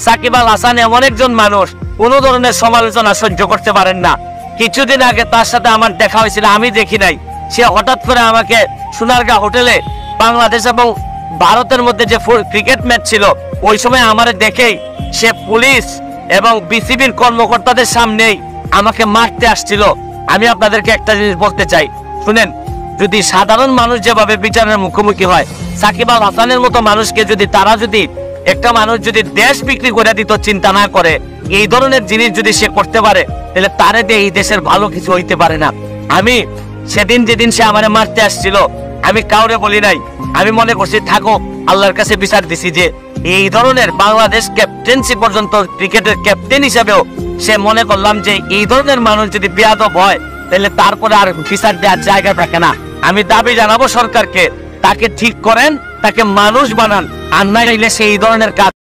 সাকিব আল হাসান এমন একজন মানুষ কোনো ধরনের সমালোচনা সহ্য করতে পারেন না। কিছুদিন আগে তার সাথে আমার দেখা হয়েছিল, আমি দেখি নাই। সে হঠাৎ করে আমাকে সোনারগাঁ হোটেলে বাংলাদেশ এবং ভারতের মধ্যে যে ক্রিকেট ম্যাচ ছিল ওই সময় আমার দেখেই সে পুলিশ এবং বিসিবির কর্মকর্তাদের সামনেই আমাকে মারতে আসছিল। আমি আপনাদেরকে একটা জিনিস বলতে চাই, শুনেন, যদি সাধারণ মানুষ যেভাবে বিচারের মুখোমুখি হয়, সাকিব আল হাসানের মতো মানুষকে যদি তারা যদি একটা মানুষ যদি দেশ বিক্রি করে দিত চিন্তা না করে, এই ধরনের জিনিস যদি সে করতে পারে, তাহলে তারে দিয়ে এই দেশের ভালো কিছু হইতে পারে না। আমি সেদিন যেদিন সে আমারে মারতে আসছিল আমি কাউরে বলি নাই, আমি মনে করছি থাকো, আল্লাহর কাছে বিচার দিছি যে এই ধরনের বাংলাদেশ ক্যাপ্টেন্সি পর্যন্ত ক্রিকেটের ক্যাপ্টেন হিসেবেও সে মনে করলাম যে এই ধরনের মানুষ যদি বেয়াদব হয় তাহলে তারপরে আর বিচার দেওয়ার জায়গা থাকে না। আমি দাবি জানাবো সরকারকে, তাকে ঠিক করেন, তাকে মানুষ বানান, আর না চাইলে সেই ধরনের কাজ